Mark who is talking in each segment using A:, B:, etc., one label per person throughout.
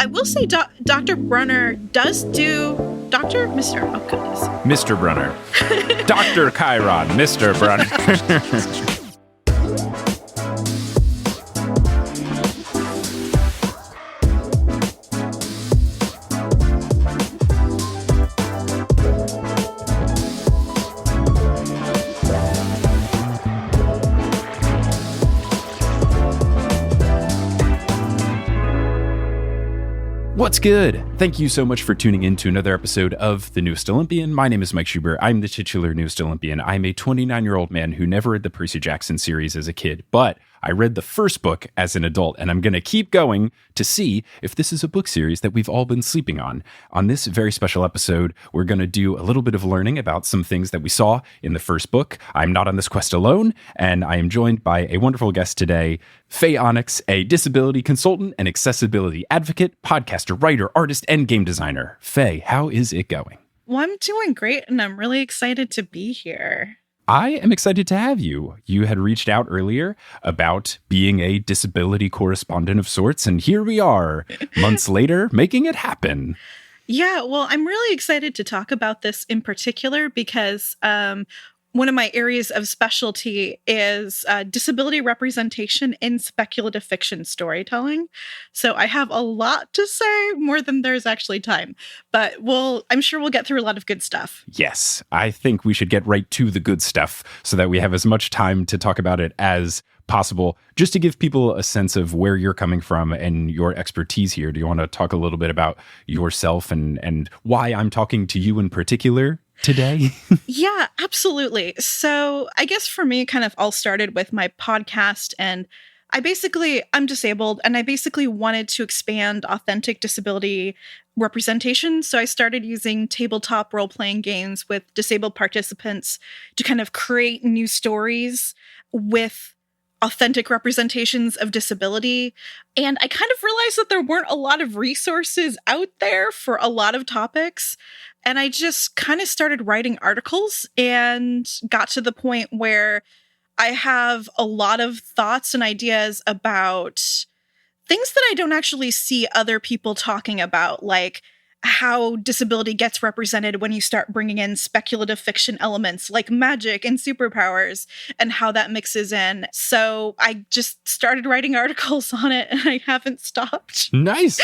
A: I will say Dr. Brunner does do Mr. Oh, goodness.
B: Mr. Brunner. Dr. Chiron, Mr. Brunner. What's good? Thank you so much for tuning in to another episode of The Newest Olympian. My name is Mike Schubert. I'm the titular Newest Olympian. I'm a 29-year-old man who never read the Percy Jackson series as a kid, but I read the first book as an adult, and I'm going to keep going to see if this is a book series that we've all been sleeping on. On this very special episode, we're going to do a little bit of learning about some things that we saw in the first book. I'm not on this quest alone, and I am joined by a wonderful guest today, Fay Onyx, a disability consultant and accessibility advocate, podcaster, writer, artist, and game designer. Fay, how is it going?
A: Well, I'm doing great, and I'm really excited to be here.
B: I am excited to have you. You had reached out earlier about being a disability correspondent of sorts, and here we are, months later, making it happen.
A: Yeah, well, I'm really excited to talk about this in particular because one of my areas of specialty is disability representation in speculative fiction storytelling. So I have a lot to say, more than there's actually time. But I'm sure we'll get through a lot of good stuff.
B: Yes, I think we should get right to the good stuff so that we have as much time to talk about it as possible. Just to give people a sense of where you're coming from and your expertise here, do you want to talk a little bit about yourself and why I'm talking to you in particular today?
A: Yeah, absolutely. So I guess for me, it kind of all started with my podcast, and I'm disabled, and I basically wanted to expand authentic disability representation. So I started using tabletop role-playing games with disabled participants to kind of create new stories with authentic representations of disability. And I kind of realized that there weren't a lot of resources out there for a lot of topics. And I just kind of started writing articles and got to the point where I have a lot of thoughts and ideas about things that I don't actually see other people talking about, like how disability gets represented when you start bringing in speculative fiction elements like magic and superpowers and how that mixes in. So I just started writing articles on it, and I haven't stopped.
B: Nice.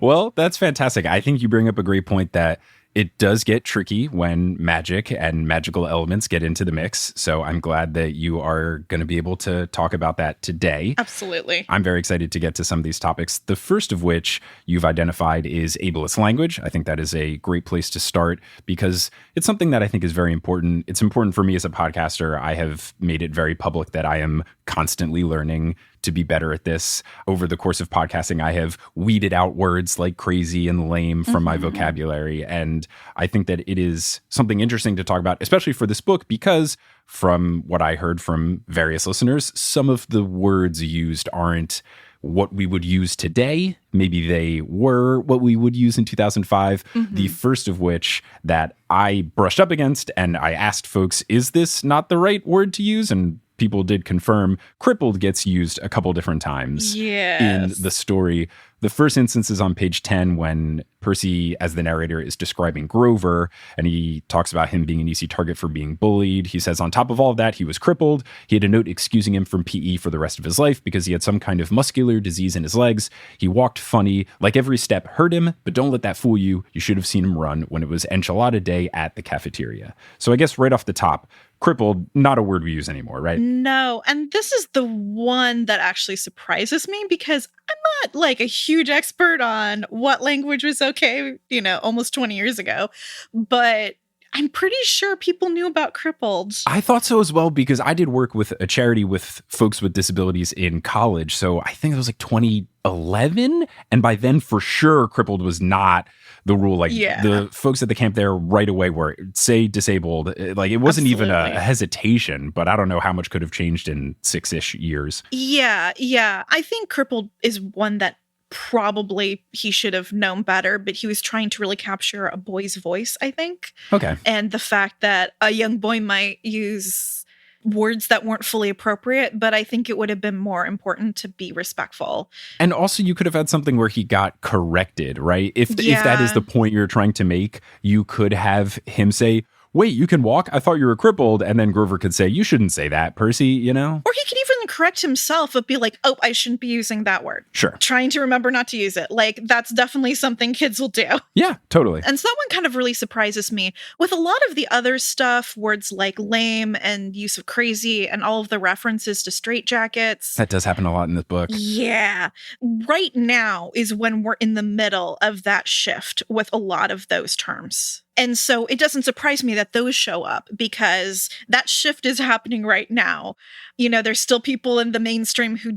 B: Well, that's fantastic. I think you bring up a great point that it does get tricky when magic and magical elements get into the mix. So I'm glad that you are going to be able to talk about that today.
A: Absolutely.
B: I'm very excited to get to some of these topics. The first of which you've identified is ableist language. I think that is a great place to start because it's something that I think is very important. It's important for me as a podcaster. I have made it very public that I am constantly learning to be better at this. Over the course of podcasting, I have weeded out words like crazy and lame from my vocabulary. And I think that it is something interesting to talk about, especially for this book, because from what I heard from various listeners, some of the words used aren't what we would use today. Maybe they were what we would use in 2005. The first of which that I brushed up against, and I asked folks, is this not the right word to use? And people did confirm crippled gets used a couple different times in the story. The first instance is on page 10 when Percy, as the narrator, is describing Grover, and he talks about him being an easy target for being bullied. He says, on top of all of that, he was crippled. He had a note excusing him from PE for the rest of his life because he had some kind of muscular disease in his legs. He walked funny, like every step hurt him, but don't let that fool you. You should have seen him run when it was enchilada day at the cafeteria. So I guess right off the top, crippled, not a word we use anymore, right?
A: No. And this is the one that actually surprises me because I'm not like a huge expert on what language was okay, almost 20 years ago. But I'm pretty sure people knew about crippled.
B: I thought so as well, because I did work with a charity with folks with disabilities in college. So I think it was like 2011. And by then, for sure, crippled was not the rule. Like the folks at the camp there right away were, say, disabled. Like it wasn't even a hesitation, but I don't know how much could have changed in 6-ish years.
A: Yeah. I think crippled is one that probably he should have known better, but he was trying to really capture a boy's voice, I think.
B: Okay.
A: And the fact that a young boy might use words that weren't fully appropriate, but I think it would have been more important to be respectful.
B: And also you could have had something where he got corrected, right? If that is the point you're trying to make, you could have him say, wait, you can walk? I thought you were crippled. And then Grover could say, you shouldn't say that, Percy, you know?
A: Or he could even correct himself, but be like, oh, I shouldn't be using that word.
B: Sure.
A: Trying to remember not to use it. Like, that's definitely something kids will do.
B: Yeah, totally.
A: And so that one kind of really surprises me. With a lot of the other stuff, words like lame and use of crazy and all of the references to straitjackets.
B: That does happen a lot in this book.
A: Yeah. Right now is when we're in the middle of that shift with a lot of those terms. And so it doesn't surprise me that those show up because that shift is happening right now. You know, there's still people in the mainstream who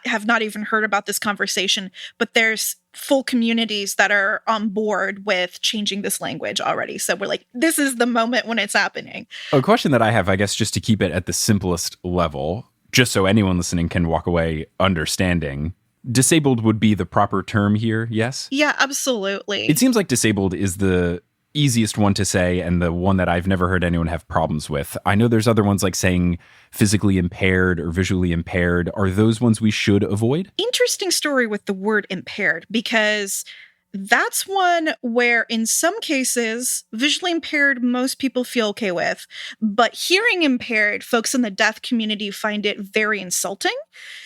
A: have not even heard about this conversation, but there's full communities that are on board with changing this language already. So we're like, this is the moment when it's happening.
B: A question that I have, I guess, just to keep it at the simplest level, just so anyone listening can walk away understanding. Disabled would be the proper term here, yes?
A: Yeah, absolutely.
B: It seems like disabled is the easiest one to say and the one that I've never heard anyone have problems with. I know there's other ones like saying physically impaired or visually impaired. Are those ones we should avoid?
A: Interesting story with the word impaired, because that's one where in some cases, visually impaired, most people feel okay with, but hearing impaired, folks in the deaf community find it very insulting.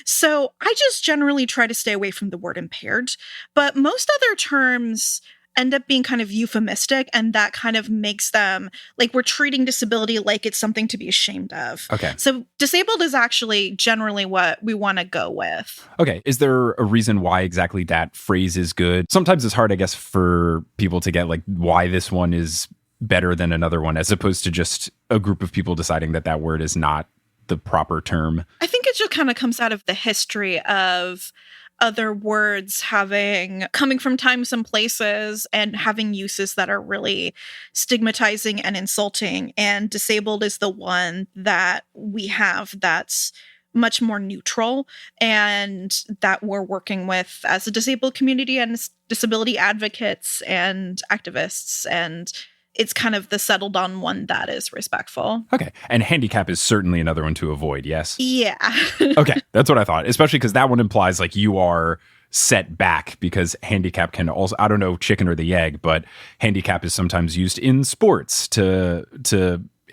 A: So I just generally try to stay away from the word impaired, but most other terms end up being kind of euphemistic, and that kind of makes them like we're treating disability like it's something to be ashamed of.
B: Okay.
A: So disabled is actually generally what we want to go with.
B: Okay. Is there a reason why exactly that phrase is good? Sometimes it's hard, I guess, for people to get like why this one is better than another one, as opposed to just a group of people deciding that that word is not the proper term.
A: I think it just kind of comes out of the history of other words coming from times and places and having uses that are really stigmatizing and insulting. And disabled is the one that we have that's much more neutral and that we're working with as a disabled community and disability advocates and activists. And it's kind of the settled on one that is respectful.
B: Okay. And handicap is certainly another one to avoid, yes?
A: Yeah.
B: Okay. That's what I thought, especially because that one implies like you are set back, because handicap can also, I don't know, chicken or the egg, but handicap is sometimes used in sports to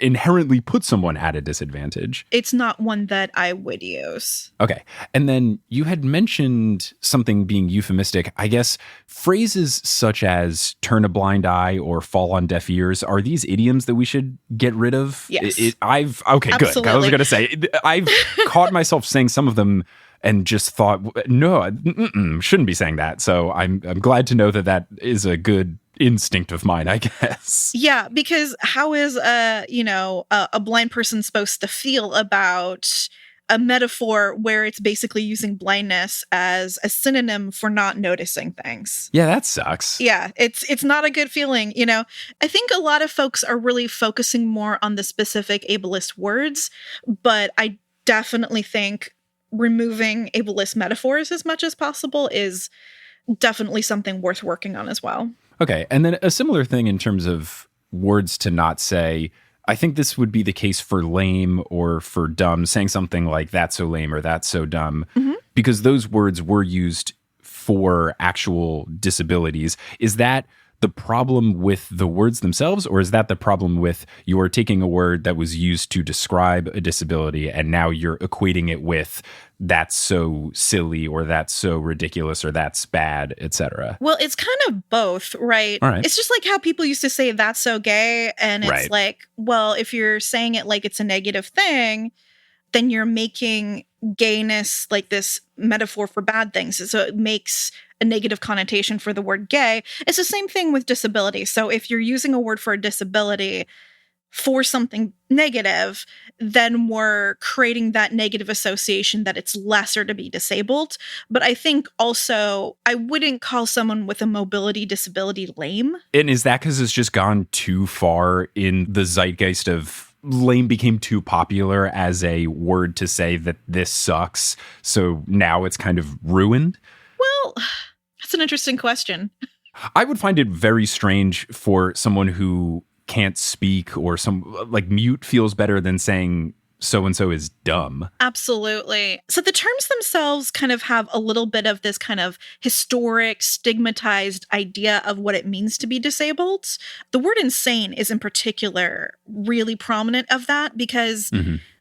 B: inherently put someone at a disadvantage.
A: It's not one that I would use.
B: Okay. And then you had mentioned something being euphemistic. I guess phrases such as turn a blind eye or fall on deaf ears, are these idioms that we should get rid of?
A: Yes.
B: Okay,
A: Absolutely.
B: good. I was going to say, I've caught myself saying some of them and just thought, no, shouldn't be saying that. So I'm glad to know that is a good instinct of mine, I guess.
A: Yeah, because how is a blind person supposed to feel about a metaphor where it's basically using blindness as a synonym for not noticing things?
B: Yeah, that sucks.
A: Yeah, it's not a good feeling, you know. I think a lot of folks are really focusing more on the specific ableist words, but I definitely think removing ableist metaphors as much as possible is definitely something worth working on as well.
B: Okay. And then a similar thing in terms of words to not say, I think this would be the case for lame or for dumb, saying something like that's so lame or that's so dumb, because those words were used for actual disabilities. Is that the problem with the words themselves, or is that the problem with you're taking a word that was used to describe a disability and now you're equating it with that's so silly or that's so ridiculous or that's bad, etc.?
A: Well, it's kind of both, right?
B: All right.
A: It's just like how people used to say that's so gay, and it's
B: Right.
A: like, well, if you're saying it like it's a negative thing, then you're making gayness like this metaphor for bad things. So it makes a negative connotation for the word gay. It's the same thing with disability. So if you're using a word for a disability for something negative, then we're creating that negative association that it's lesser to be disabled. But I think also I wouldn't call someone with a mobility disability lame.
B: And is that because it's just gone too far in the zeitgeist of lame became too popular as a word to say that this sucks, so now it's kind of ruined?
A: Well, that's an interesting question.
B: I would find it very strange for someone who can't speak or some like mute feels better than saying so-and-so is dumb.
A: Absolutely. So the terms themselves kind of have a little bit of this kind of historic, stigmatized idea of what it means to be disabled. The word insane is in particular really prominent of that because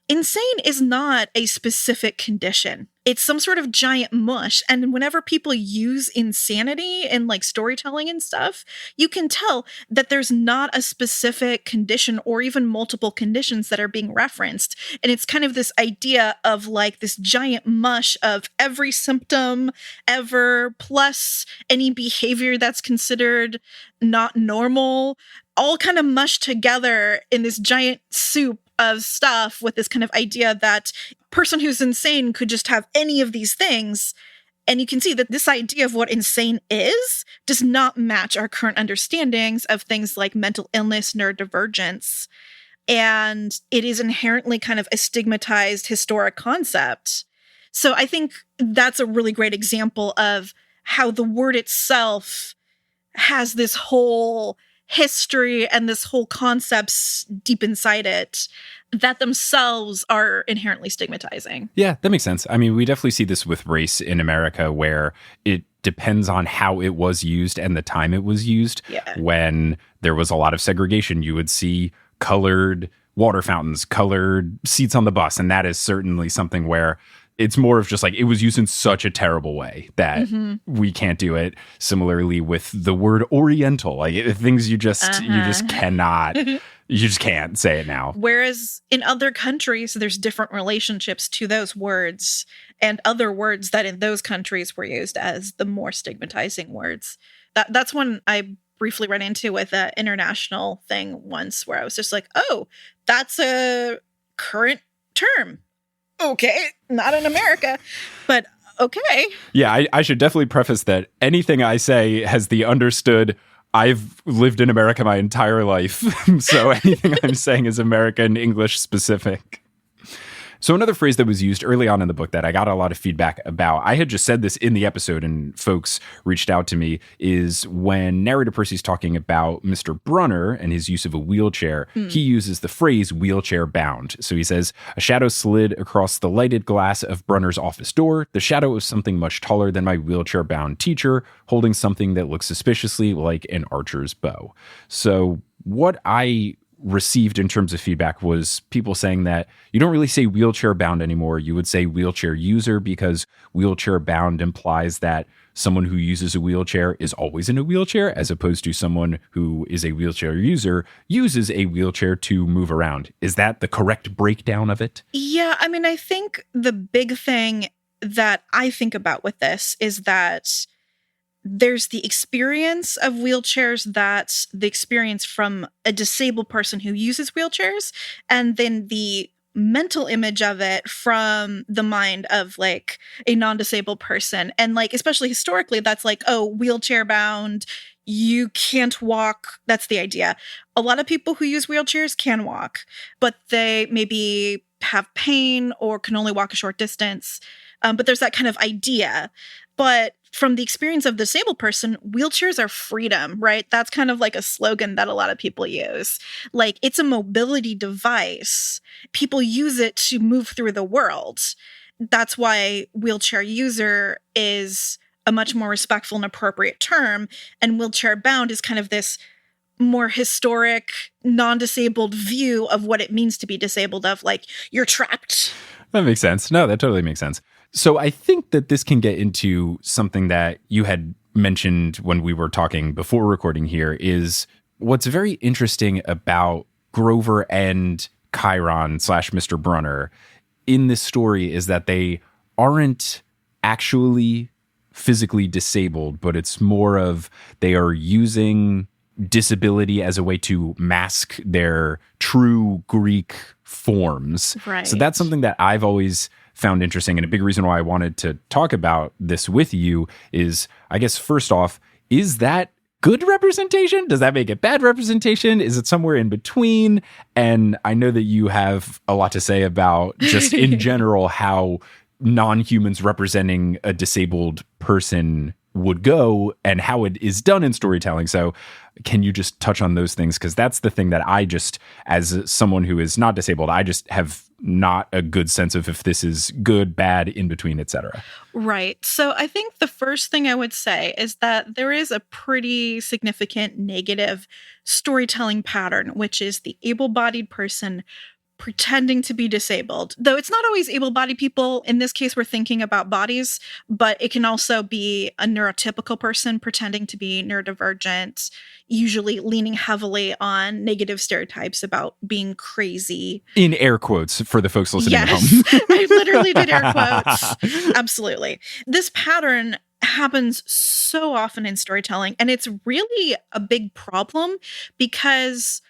A: insane is not a specific condition. It's some sort of giant mush. And whenever people use insanity in like storytelling and stuff, you can tell that there's not a specific condition or even multiple conditions that are being referenced. And it's kind of this idea of like this giant mush of every symptom ever, plus any behavior that's considered not normal, all kind of mushed together in this giant soup of stuff with this kind of idea that person who's insane could just have any of these things. And you can see that this idea of what insane is does not match our current understandings of things like mental illness, neurodivergence. And it is inherently kind of a stigmatized historic concept. So I think that's a really great example of how the word itself has this whole history and this whole concepts deep inside it that themselves are inherently stigmatizing.
B: Yeah, that makes sense. I mean, we definitely see this with race in America where it depends on how it was used and the time it was used.
A: Yeah.
B: When there was a lot of segregation, you would see colored water fountains, colored seats on the bus. And that is certainly something where it's more of just like, it was used in such a terrible way that we can't do it. Similarly with the word Oriental, like things you just cannot, you just can't say it now.
A: Whereas in other countries, there's different relationships to those words and other words that in those countries were used as the more stigmatizing words. That's when I briefly ran into with an international thing once where I was just like, oh, that's a current term. Okay, not in America, but okay.
B: Yeah, I should definitely preface that anything I say has the understood I've lived in America my entire life. So anything I'm saying is American English specific. So another phrase that was used early on in the book that I got a lot of feedback about, I had just said this in the episode and folks reached out to me, is when narrator Percy's talking about Mr. Brunner and his use of a wheelchair, he uses the phrase wheelchair bound. So he says, a shadow slid across the lighted glass of Brunner's office door, the shadow of something much taller than my wheelchair bound teacher, holding something that looks suspiciously like an archer's bow. So what I received in terms of feedback was people saying that you don't really say wheelchair bound anymore. You would say wheelchair user because wheelchair bound implies that someone who uses a wheelchair is always in a wheelchair, as opposed to someone who is a wheelchair user uses a wheelchair to move around. Is that the correct breakdown of it?
A: Yeah, I mean, I think the big thing that I think about with this is that there's the experience of wheelchairs, that's the experience from a disabled person who uses wheelchairs, and then the mental image of it from the mind of like a non-disabled person. And like, especially historically, that's like, oh, wheelchair bound, you can't walk. That's the idea. A lot of people who use wheelchairs can walk, but they maybe have pain or can only walk a short distance. But there's that kind of idea. But from the experience of the disabled person, wheelchairs are freedom, right? That's kind of like a slogan that a lot of people use. Like, it's a mobility device. People use it to move through the world. That's why wheelchair user is a much more respectful and appropriate term. And wheelchair bound is kind of this more historic, non-disabled view of what it means to be disabled, of like, you're trapped.
B: That makes sense. No, that totally makes sense. So I think that this can get into something that you had mentioned when we were talking before recording here, is what's very interesting about Grover and Chiron / Mr. Brunner in this story is that they aren't actually physically disabled, but it's more of they are using disability as a way to mask their true Greek forms.
A: Right.
B: So that's something that I've always found interesting. And a big reason why I wanted to talk about this with you is, I guess, first off, is that good representation? Does that make it bad representation? Is it somewhere in between? And I know that you have a lot to say about just in general how non-humans representing a disabled person would go and how it is done in storytelling. So can you just touch on those things? Because that's the thing that I just, as someone who is not disabled, I just have not a good sense of if this is good, bad, in between, etc.
A: Right. So I think the first thing I would say is that there is a pretty significant negative storytelling pattern, which is the able-bodied person pretending to be disabled. Though it's not always able-bodied people. In this case, we're thinking about bodies, but it can also be a neurotypical person pretending to be neurodivergent, usually leaning heavily on negative stereotypes about being crazy.
B: In air quotes for the folks listening at home.
A: Yes, I literally did air quotes. Absolutely. This pattern happens so often in storytelling, and it's really a big problem because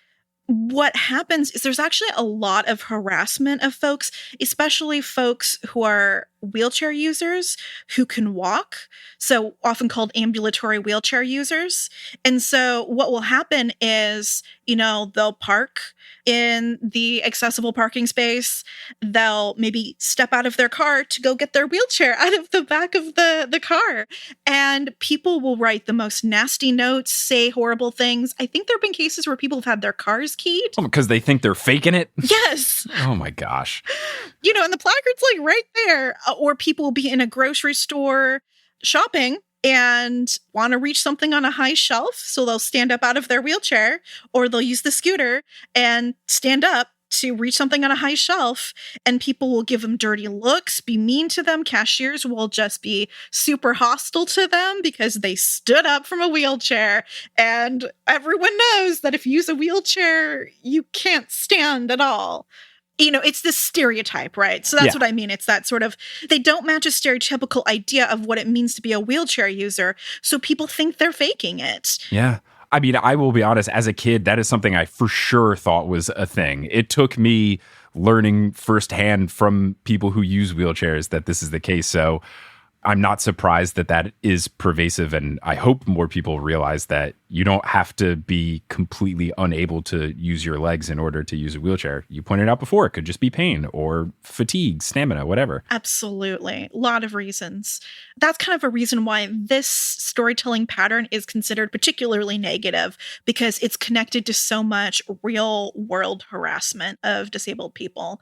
A: what happens is there's actually a lot of harassment of folks, especially folks who are wheelchair users who can walk, so often called ambulatory wheelchair users. And so what will happen is, they'll park in the accessible parking space. They'll maybe step out of their car to go get their wheelchair out of the back of the car. And people will write the most nasty notes, say horrible things. I think there have been cases where people have had their cars keyed.
B: Oh, because they think they're faking it?
A: Yes.
B: Oh my gosh.
A: And the placard's like right there. Or people will be in a grocery store shopping and want to reach something on a high shelf. So they'll stand up out of their wheelchair, or they'll use the scooter and stand up to reach something on a high shelf, and people will give them dirty looks, be mean to them. Cashiers will just be super hostile to them because they stood up from a wheelchair. And everyone knows that if you use a wheelchair, you can't stand at all. It's this stereotype, right? So that's what I mean. It's that sort of, they don't match a stereotypical idea of what it means to be a wheelchair user. So people think they're faking it.
B: Yeah. I mean, I will be honest, as a kid, that is something I for sure thought was a thing. It took me learning firsthand from people who use wheelchairs that this is the case. So I'm not surprised that that is pervasive. And I hope more people realize that you don't have to be completely unable to use your legs in order to use a wheelchair. You pointed out before, it could just be pain or fatigue, stamina, whatever.
A: Absolutely. A lot of reasons. That's kind of a reason why this storytelling pattern is considered particularly negative, because it's connected to so much real world harassment of disabled people.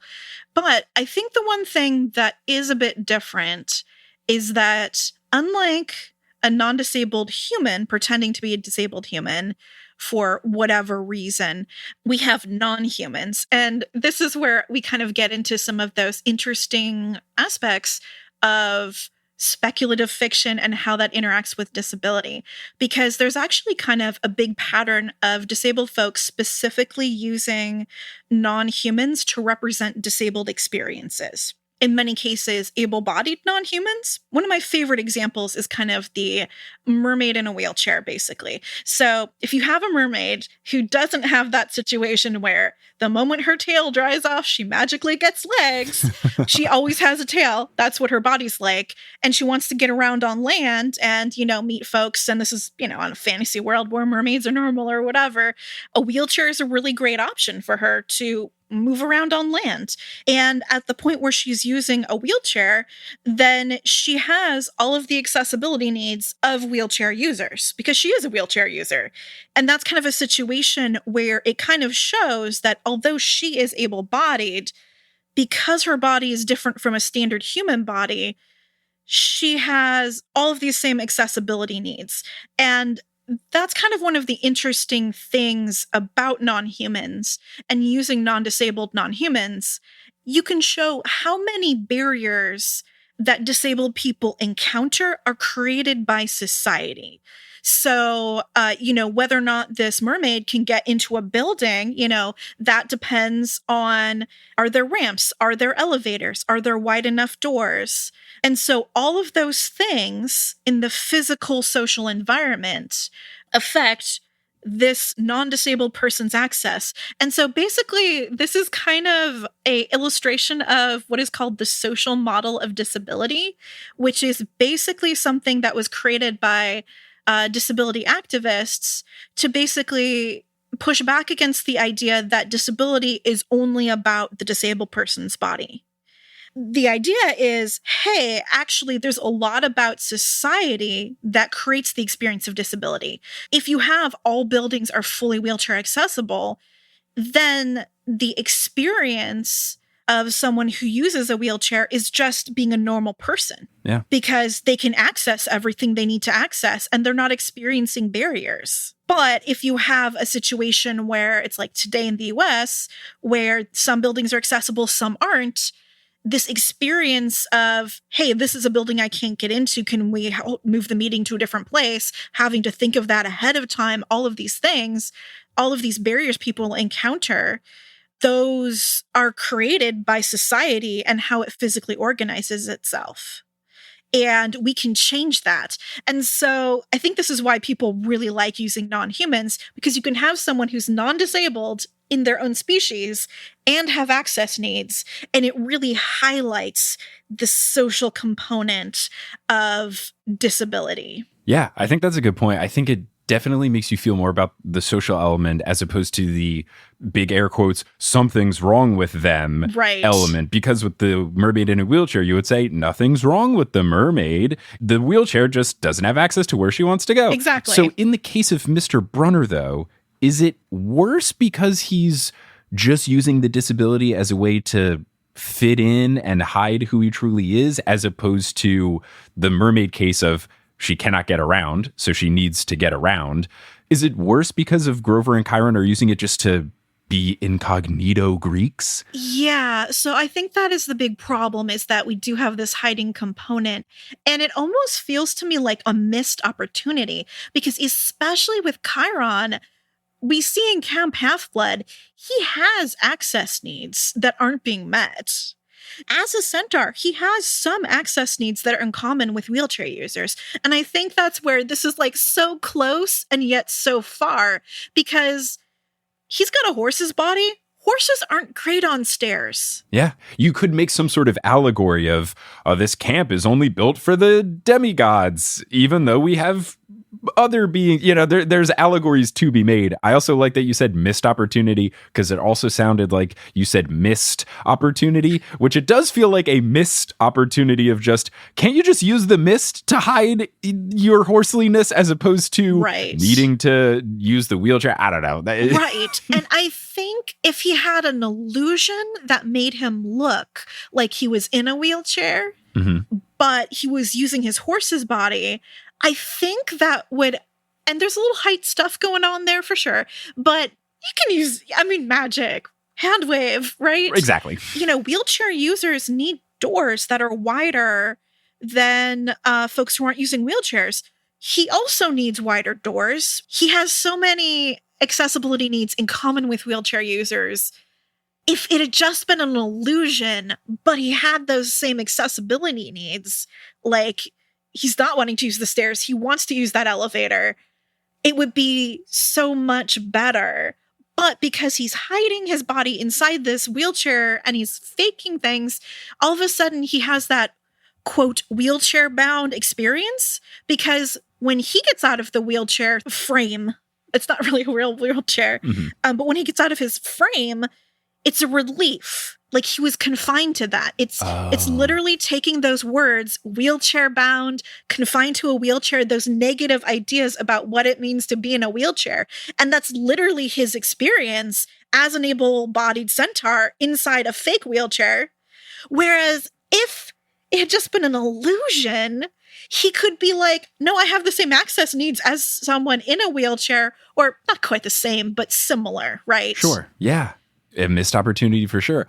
A: But I think the one thing that is a bit different is that unlike a non-disabled human pretending to be a disabled human for whatever reason, we have non-humans. And this is where we kind of get into some of those interesting aspects of speculative fiction and how that interacts with disability. Because there's actually kind of a big pattern of disabled folks specifically using non-humans to represent disabled experiences. In many cases, able-bodied non-humans. One of my favorite examples is kind of the mermaid in a wheelchair, basically. So if you have a mermaid who doesn't have that situation where the moment her tail dries off, she magically gets legs, she always has a tail. That's what her body's like. And she wants to get around on land and, meet folks. And this is, on a fantasy world where mermaids are normal or whatever. A wheelchair is a really great option for her to move around on land. And at the point where she's using a wheelchair, then she has all of the accessibility needs of wheelchair users because she is a wheelchair user. And that's kind of a situation where it kind of shows that although she is able-bodied, because her body is different from a standard human body, she has all of these same accessibility needs. And that's kind of one of the interesting things about non-humans and using non-disabled non-humans. You can show how many barriers that disabled people encounter are created by society. So, whether or not this mermaid can get into a building, that depends on, are there ramps? Are there elevators? Are there wide enough doors? And so all of those things in the physical social environment affect this non-disabled person's access. And so basically, this is kind of a illustration of what is called the social model of disability, which is basically something that was created by disability activists to basically push back against the idea that disability is only about the disabled person's body. the idea is, hey, actually, there's a lot about society that creates the experience of disability. If you have all buildings are fully wheelchair accessible, then the experience of someone who uses a wheelchair is just being a normal person.
B: Yeah.
A: Because they can access everything they need to access and they're not experiencing barriers. But if you have a situation where it's like today in the US, where some buildings are accessible, some aren't, this experience of, hey, this is a building I can't get into. Can we move the meeting to a different place? Having to think of that ahead of time, all of these things, all of these barriers people encounter, those are created by society and how it physically organizes itself. And we can change that. And so I think this is why people really like using non-humans, because you can have someone who's non-disabled in their own species and have access needs. And it really highlights the social component of disability.
B: Yeah, I think that's a good point. I think it definitely makes you feel more about the social element as opposed to the big air quotes, something's wrong with them element. Because with the mermaid in a wheelchair, you would say, nothing's wrong with the mermaid. The wheelchair just doesn't have access to where she wants to go.
A: Exactly.
B: So in the case of Mr. Brunner, though, is it worse because he's just using the disability as a way to fit in and hide who he truly is, as opposed to the mermaid case of she cannot get around, so she needs to get around? Is it worse because of Grover and Chiron are using it just to be incognito Greeks?
A: Yeah, so I think that is the big problem, is that we do have this hiding component. And it almost feels to me like a missed opportunity, because especially with Chiron, we see in Camp Half-Blood, he has access needs that aren't being met. As a centaur, he has some access needs that are in common with wheelchair users. And I think that's where this is like so close and yet so far, because he's got a horse's body. Horses aren't great on stairs.
B: Yeah, you could make some sort of allegory of this camp is only built for the demigods, even though we have other beings, there's allegories to be made. I also like that you said missed opportunity, because it also sounded like you said missed opportunity, which it does feel like a missed opportunity of just, can't you just use the mist to hide your horseliness as opposed to needing to use the wheelchair? I don't know.
A: Right. And I think if he had an illusion that made him look like he was in a wheelchair, but he was using his horse's body, I think that would, and there's a little height stuff going on there for sure, but you can use, magic, hand wave, right?
B: Exactly.
A: Wheelchair users need doors that are wider than folks who aren't using wheelchairs. He also needs wider doors. He has so many accessibility needs in common with wheelchair users. If it had just been an illusion, but he had those same accessibility needs, like he's not wanting to use the stairs, he wants to use that elevator, it would be so much better. But because he's hiding his body inside this wheelchair and he's faking things, all of a sudden he has that, quote, wheelchair-bound experience, because when he gets out of the wheelchair frame, it's not really a real wheelchair, but when he gets out of his frame, it's a relief. Like he was confined to that. It's literally taking those words, wheelchair bound, confined to a wheelchair, those negative ideas about what it means to be in a wheelchair. And that's literally his experience as an able-bodied centaur inside a fake wheelchair. Whereas if it had just been an illusion, he could be like, no, I have the same access needs as someone in a wheelchair, or not quite the same, but similar, right?
B: Sure. Yeah. A missed opportunity for sure.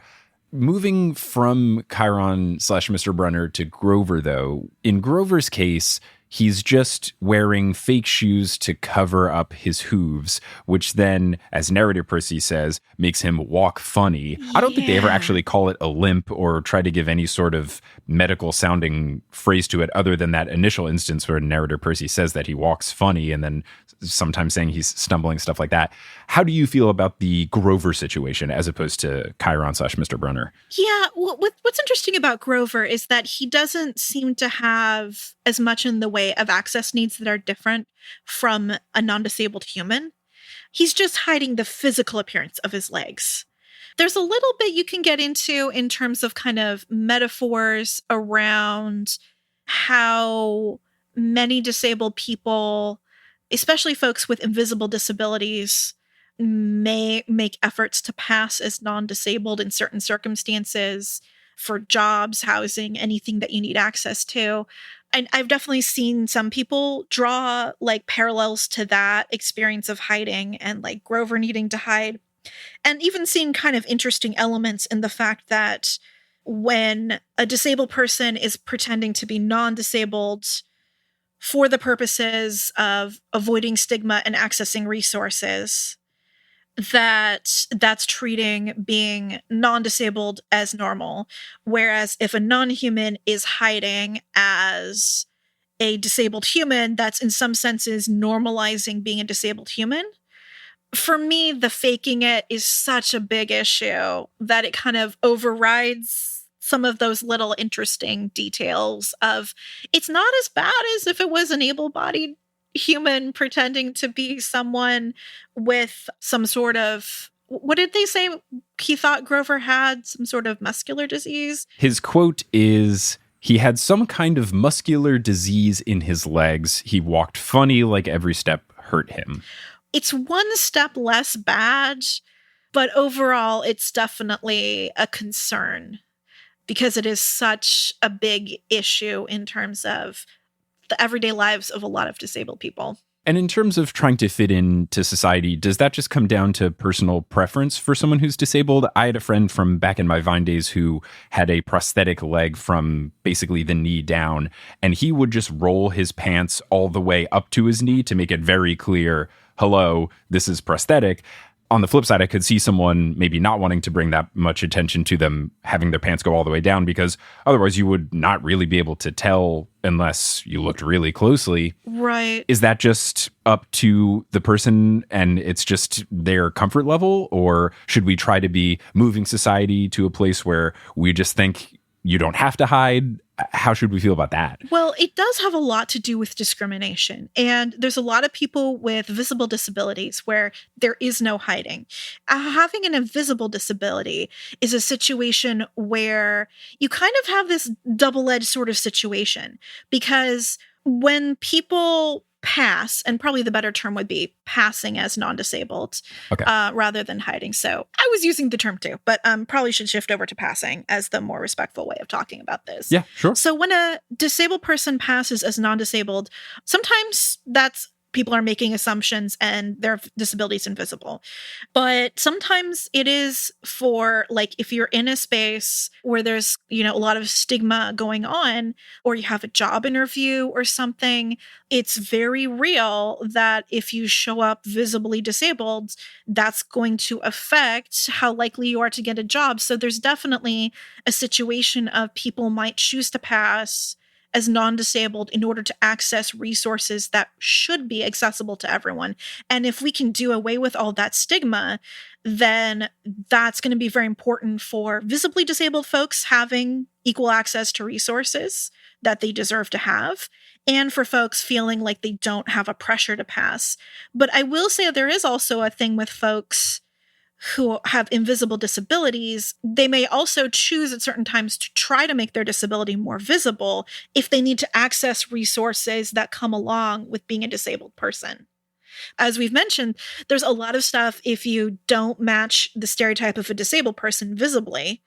B: Moving from Chiron / Mr. Brunner to Grover, though, in Grover's case, he's just wearing fake shoes to cover up his hooves, which then, as narrator Percy says, makes him walk funny. I don't think they ever actually call it a limp or try to give any sort of medical sounding phrase to it other than that initial instance where narrator Percy says that he walks funny and then sometimes saying he's stumbling, stuff like that. How do you feel about the Grover situation as opposed to Chiron / Mr. Brunner?
A: Yeah, what's interesting about Grover is that he doesn't seem to have as much in the way of access needs that are different from a non-disabled human. He's just hiding the physical appearance of his legs. There's a little bit you can get into in terms of kind of metaphors around how many disabled people, especially folks with invisible disabilities, may make efforts to pass as non-disabled in certain circumstances for jobs, housing, anything that you need access to. And I've definitely seen some people draw like parallels to that experience of hiding and like Grover needing to hide, and even seen kind of interesting elements in the fact that when a disabled person is pretending to be non-disabled for the purposes of avoiding stigma and accessing resources, that's treating being non-disabled as normal. Whereas if a non-human is hiding as a disabled human, that's in some senses normalizing being a disabled human. For me, the faking it is such a big issue that it kind of overrides some of those little interesting details of it's not as bad as if it was an able-bodied human pretending to be someone with some sort of, what did they say he thought Grover had? Some sort of muscular disease?
B: His quote is, he had some kind of muscular disease in his legs. He walked funny, like every step hurt him.
A: It's one step less bad, but overall, it's definitely a concern because it is such a big issue in terms of the everyday lives of a lot of disabled people.
B: And in terms of trying to fit into society, does that just come down to personal preference for someone who's disabled? I had a friend from back in my Vine days who had a prosthetic leg from basically the knee down, and he would just roll his pants all the way up to his knee to make it very clear, hello, this is prosthetic. On the flip side, I could see someone maybe not wanting to bring that much attention to them having their pants go all the way down, because otherwise you would not really be able to tell unless you looked really closely.
A: Right.
B: Is that just up to the person and it's just their comfort level? Or should we try to be moving society to a place where we just think you don't have to hide? How should we feel about that?
A: Well, it does have a lot to do with discrimination. And there's a lot of people with visible disabilities where there is no hiding. Having an invisible disability is a situation where you kind of have this double-edged sort of situation, because when people pass, and probably the better term would be passing as non-disabled,
B: Okay.
A: Rather than hiding. So I was using the term too, but probably should shift over to passing as the more respectful way of talking about this.
B: Yeah, sure.
A: So when a disabled person passes as non-disabled, sometimes that's people are making assumptions and their disability is invisible. But sometimes it is for, like, if you're in a space where there's, a lot of stigma going on, or you have a job interview or something, it's very real that if you show up visibly disabled, that's going to affect how likely you are to get a job. So there's definitely a situation of people might choose to pass as non-disabled in order to access resources that should be accessible to everyone. And if we can do away with all that stigma, then that's going to be very important for visibly disabled folks having equal access to resources that they deserve to have, and for folks feeling like they don't have a pressure to pass. But I will say there is also a thing with folks who have invisible disabilities. They may also choose at certain times to try to make their disability more visible if they need to access resources that come along with being a disabled person. As we've mentioned, there's a lot of stuff, if you don't match the stereotype of a disabled person visibly,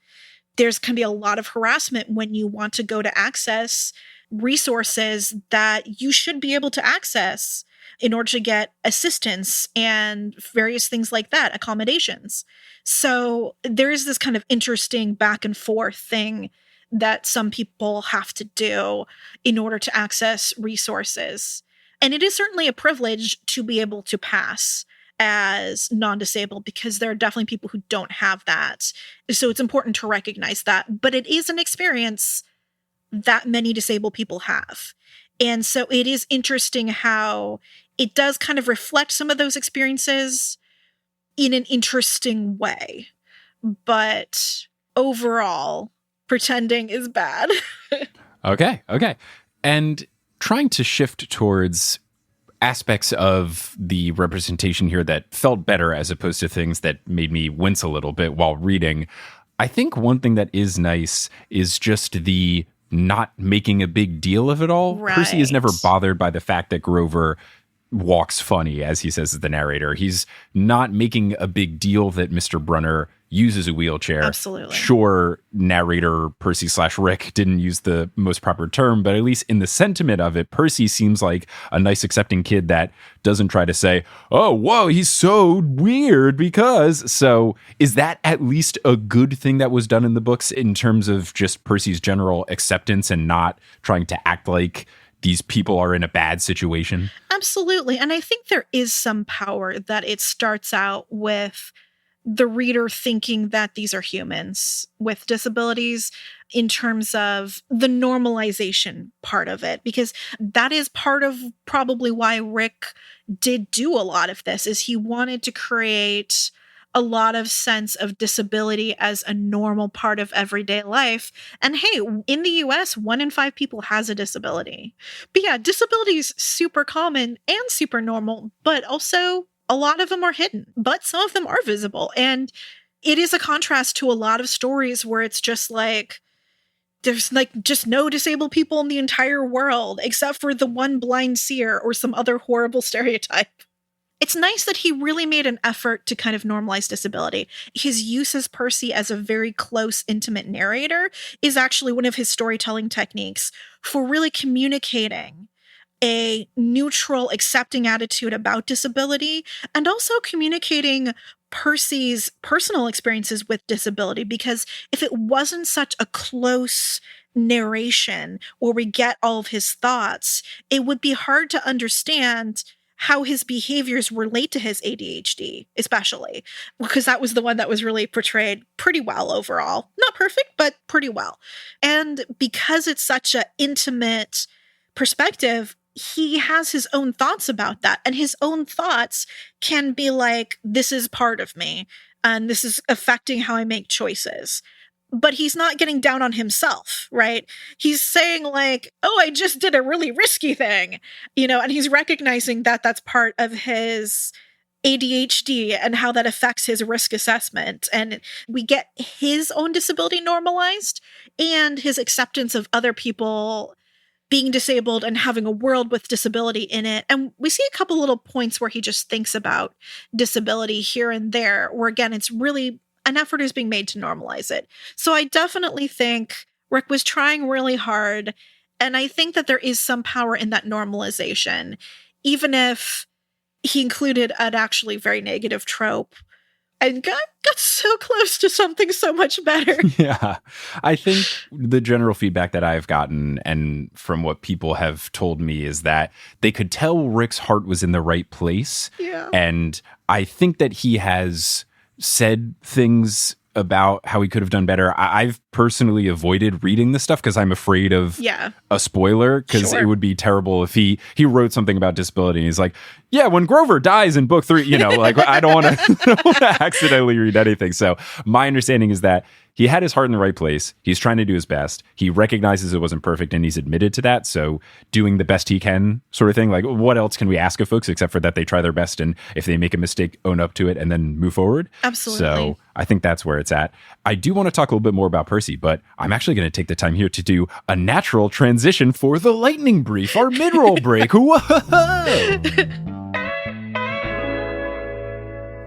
A: there's can be a lot of harassment when you want to go to access resources that you should be able to access in order to get assistance and various things like that, accommodations. So there is this kind of interesting back and forth thing that some people have to do in order to access resources. And it is certainly a privilege to be able to pass as non-disabled, because there are definitely people who don't have that. So it's important to recognize that. But it is an experience that many disabled people have. And so it is interesting how it does kind of reflect some of those experiences in an interesting way. But overall, pretending is bad.
B: Okay. And trying to shift towards aspects of the representation here that felt better as opposed to things that made me wince a little bit while reading. I think one thing that is nice is just the not making a big deal of it all.
A: Right.
B: Percy is never bothered by the fact that Grover walks funny, as he says as the narrator. He's not making a big deal that Mr. Brunner uses a wheelchair.
A: Absolutely.
B: Sure, narrator Percy/Rick didn't use the most proper term, but at least in the sentiment of it, Percy seems like a nice, accepting kid that doesn't try to say, oh, whoa, he's so weird because. So is that at least a good thing that was done in the books in terms of just Percy's general acceptance and not trying to act like these people are in a bad situation?
A: Absolutely. And I think there is some power that it starts out with the reader thinking that these are humans with disabilities in terms of the normalization part of it, because that is part of probably why Rick did do a lot of this, is he wanted to create a lot of sense of disability as a normal part of everyday life. And hey, in the US, 1 in 5 people has a disability. But yeah, disability is super common and super normal, but also a lot of them are hidden, but some of them are visible. And it is a contrast to a lot of stories where it's just like, there's like just no disabled people in the entire world, except for the one blind seer or some other horrible stereotype. It's nice that he really made an effort to kind of normalize disability. His use as Percy as a very close, intimate narrator is actually one of his storytelling techniques for really communicating a neutral, accepting attitude about disability, and also communicating Percy's personal experiences with disability. Because if it wasn't such a close narration where we get all of his thoughts, it would be hard to understand how his behaviors relate to his ADHD, especially, because that was the one that was really portrayed pretty well overall. Not perfect, but pretty well. And because it's such an intimate perspective, he has his own thoughts about that. And his own thoughts can be like, this is part of me, and this is affecting how I make choices. But he's not getting down on himself, right? He's saying like, oh, I just did a really risky thing, and he's recognizing that that's part of his ADHD and how that affects his risk assessment. And we get his own disability normalized and his acceptance of other people being disabled and having a world with disability in it. And we see a couple little points where he just thinks about disability here and there, where again, it's really an effort is being made to normalize it. So I definitely think Rick was trying really hard. And I think that there is some power in that normalization, even if he included an actually very negative trope and got so close to something so much better.
B: Yeah. I think the general feedback that I've gotten and from what people have told me is that they could tell Rick's heart was in the right place.
A: Yeah.
B: And I think that he has said things about how he could have done better. I've personally avoided reading this stuff because I'm afraid of a spoiler, because it would be terrible if he wrote something about disability and he's like, yeah, when Grover dies in book 3, like I don't want to accidentally read anything. So my understanding is that he had his heart in the right place. He's trying to do his best. He recognizes it wasn't perfect and he's admitted to that. So doing the best he can, sort of thing. Like, what else can we ask of folks except for that they try their best, and if they make a mistake, own up to it and then move forward?
A: Absolutely.
B: So I think that's where it's at. I do want to talk a little bit more about Percy, but I'm actually going to take the time here to do a natural transition for the lightning brief, our mid-roll break. Whoa!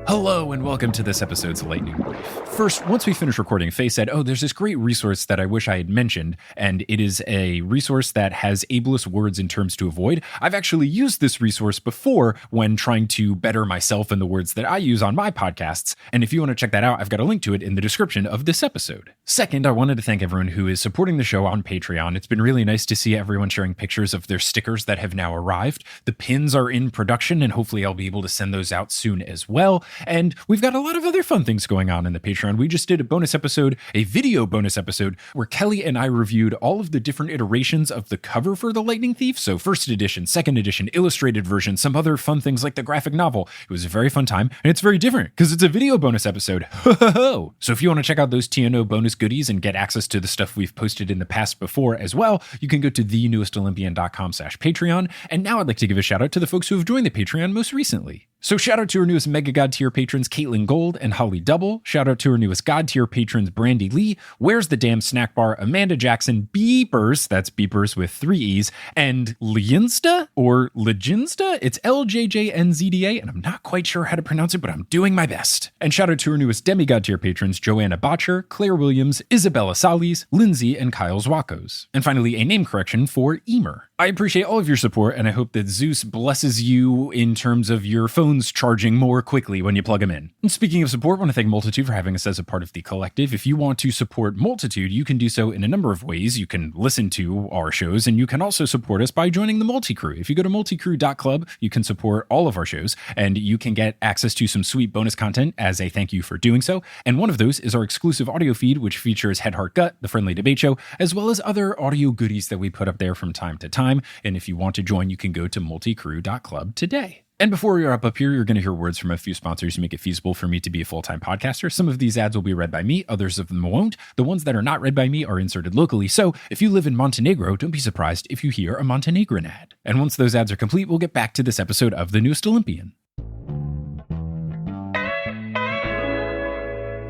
B: Hello and welcome to this episode's Lightning Brief. First, once we finished recording, Fay said, oh, there's this great resource that I wish I had mentioned, and it is a resource that has ableist words and terms to avoid. I've actually used this resource before when trying to better myself in the words that I use on my podcasts, and if you want to check that out, I've got a link to it in the description of this episode. Second, I wanted to thank everyone who is supporting the show on Patreon. It's been really nice to see everyone sharing pictures of their stickers that have now arrived. The pins are in production, and hopefully I'll be able to send those out soon as well. And we've got a lot of other fun things going on in the Patreon. We just did a bonus episode, a video bonus episode, where Kelly and I reviewed all of the different iterations of the cover for The Lightning Thief. So first edition, second edition, illustrated version, some other fun things like the graphic novel. It was a very fun time, and it's very different because it's a video bonus episode. So if you want to check out those TNO bonus goodies and get access to the stuff we've posted in the past before as well, you can go to thenewestolympian.com/Patreon. And now I'd like to give a shout out to the folks who have joined the Patreon most recently. So shout out to our newest Mega God tier patrons, Caitlin Gold and Holly Double. Shout out to our newest God tier patrons, Brandy Lee, Where's the Damn Snack Bar, Amanda Jackson, Beepers, that's Beepers with 3 E's, and Leginsta or Leginsta. It's LJJNZDA, and I'm not quite sure how to pronounce it, but I'm doing my best. And shout out to our newest Demigod tier patrons, Joanna Botcher, Claire Williams, Isabella Salis, Lindsay, and Kyle Zwakos. And finally, a name correction for Emer. I appreciate all of your support, and I hope that Zeus blesses you in terms of your phone's charging more quickly when you plug them in. And speaking of support, I want to thank Multitude for having us as a part of the collective. If you want to support Multitude, you can do so in a number of ways. You can listen to our shows, and you can also support us by joining the Multicrew. If you go to multicrew.club, you can support all of our shows, and you can get access to some sweet bonus content as a thank you for doing so. And one of those is our exclusive audio feed, which features Head, Heart, Gut, the friendly debate show, as well as other audio goodies that we put up there from time to time. And if you want to join, you can go to multicrew.club today. And before we wrap up here, you're going to hear words from a few sponsors who make it feasible for me to be a full-time podcaster. Some of these ads will be read by me, others of them won't. The ones that are not read by me are inserted locally. So if you live in Montenegro, don't be surprised if you hear a Montenegrin ad. And once those ads are complete, we'll get back to this episode of The Newest Olympian.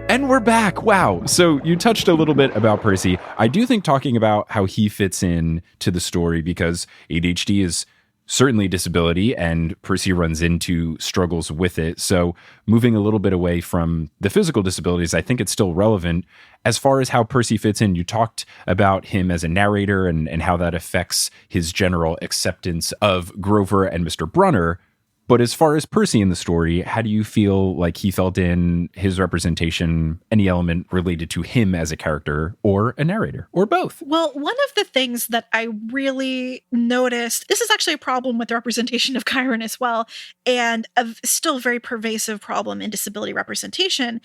B: And we're back. Wow. So you touched a little bit about Percy. I do think talking about how he fits in to the story, because ADHD is certainly a disability and Percy runs into struggles with it. So moving a little bit away from the physical disabilities, I think it's still relevant. As far as how Percy fits in, you talked about him as a narrator and how that affects his general acceptance of Grover and Mr. Brunner. But as far as Percy in the story, how do you feel like he felt in his representation, any element related to him as a character or a narrator or both?
A: Well, one of the things that I really noticed, this is actually a problem with the representation of Chiron as well, and a still very pervasive problem in disability representation,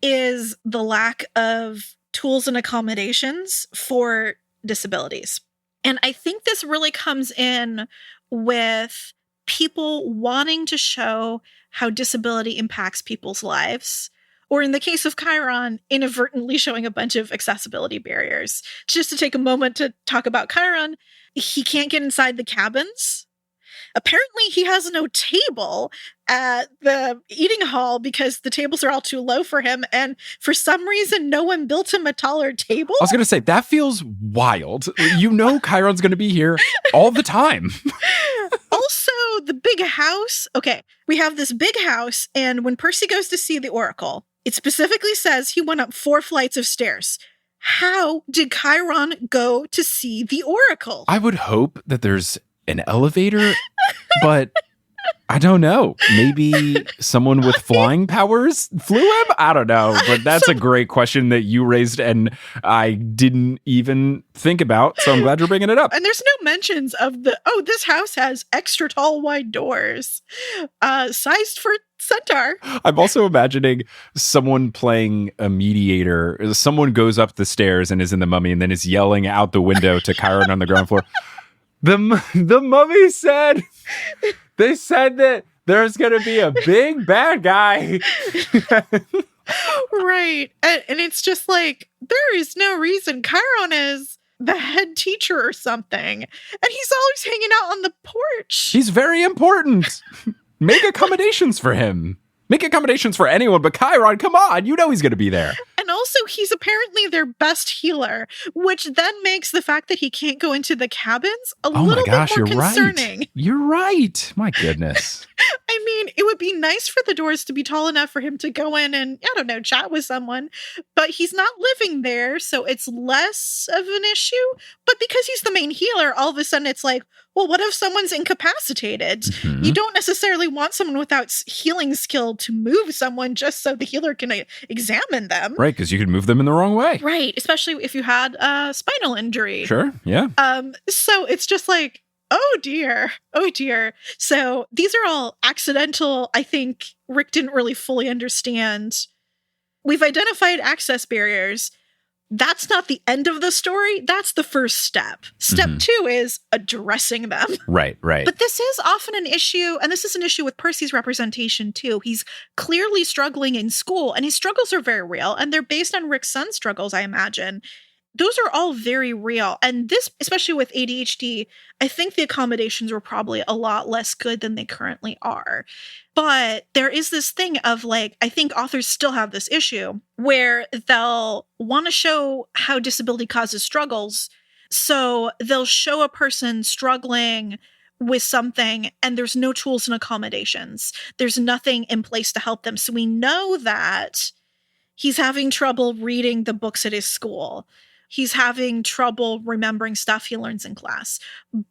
A: is the lack of tools and accommodations for disabilities. And I think this really comes in with people wanting to show how disability impacts people's lives, or in the case of Chiron, inadvertently showing a bunch of accessibility barriers. Just to take a moment to talk about Chiron, he can't get inside the cabins. Apparently, he has no table at the eating hall because the tables are all too low for him. And for some reason, no one built him a taller table.
B: I was going to say, that feels wild. You know Chiron's going to be here all the time.
A: Also, the big house. Okay, we have this big house, and when Percy goes to see the Oracle, it specifically says he went up 4 flights of stairs. How did Chiron go to see the Oracle?
B: I would hope that there's an elevator, but I don't know. Maybe someone with flying powers flew him? I don't know, but that's a great question that you raised and I didn't even think about, so I'm glad you're bringing it up.
A: And there's no mentions of this house has extra tall wide doors, sized for centaur.
B: I'm also imagining someone playing a mediator. Someone goes up the stairs and is in the mummy and then is yelling out the window to Chiron on the ground floor. The mummy said, they said that there's going to be a big bad guy.
A: Right. And it's just like, there is no reason. Chiron is the head teacher or something. And he's always hanging out on the porch.
B: He's very important. Make accommodations for him. Make accommodations for anyone, but Chiron, come on, you know he's going to be there.
A: And also, he's apparently their best healer, which then makes the fact that he can't go into the cabins a little bit more concerning.
B: Right. You're right. My goodness.
A: I mean, it would be nice for the doors to be tall enough for him to go in and, I don't know, chat with someone, but he's not living there, so it's less of an issue. But because he's the main healer, all of a sudden it's like, well, what if someone's incapacitated? Mm-hmm. You don't necessarily want someone without healing skill to move someone just so the healer can examine them.
B: Right, because you could move them in the wrong way.
A: Right, especially if you had a spinal injury.
B: Sure, yeah.
A: So it's just like, Oh dear. Oh dear. So these are all accidental. I think Rick didn't really fully understand. We've identified access barriers. That's not the end of the story. That's the first step. Step two is addressing them.
B: Right, right.
A: But this is often an issue, and this is an issue with Percy's representation too. He's clearly struggling in school, and his struggles are very real, and they're based on Rick's son's struggles, I imagine. Those are all very real. And this, especially with ADHD, I think the accommodations were probably a lot less good than they currently are. But there is this thing of like, I think authors still have this issue where they'll want to show how disability causes struggles. So they'll show a person struggling with something and there's no tools and accommodations. There's nothing in place to help them. So we know that he's having trouble reading the books at his school. He's having trouble remembering stuff he learns in class,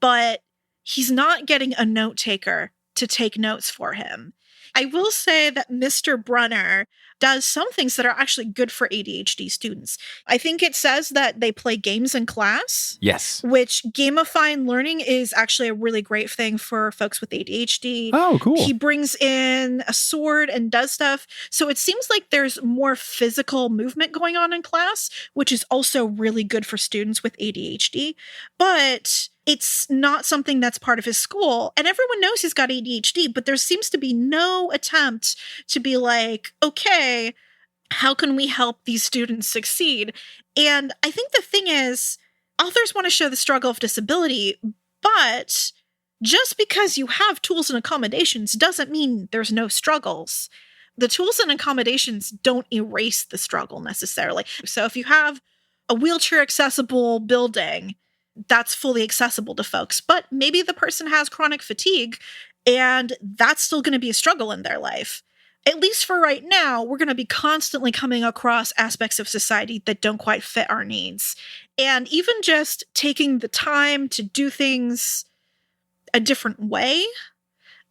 A: but he's not getting a note taker to take notes for him. I will say that Mr. Brunner does some things that are actually good for ADHD students. I think it says that they play games in class.
B: Yes.
A: Which gamifying learning is actually a really great thing for folks with ADHD.
B: Oh, cool.
A: He brings in a sword and does stuff. So it seems like there's more physical movement going on in class, which is also really good for students with ADHD. But it's not something that's part of his school. And everyone knows he's got ADHD, but there seems to be no attempt to be like, okay, how can we help these students succeed? And I think the thing is, authors want to show the struggle of disability, but just because you have tools and accommodations doesn't mean there's no struggles. The tools and accommodations don't erase the struggle necessarily. So if you have a wheelchair accessible building, that's fully accessible to folks, but maybe the person has chronic fatigue and that's still going to be a struggle in their life. At least for right now, we're going to be constantly coming across aspects of society that don't quite fit our needs. And even just taking the time to do things a different way,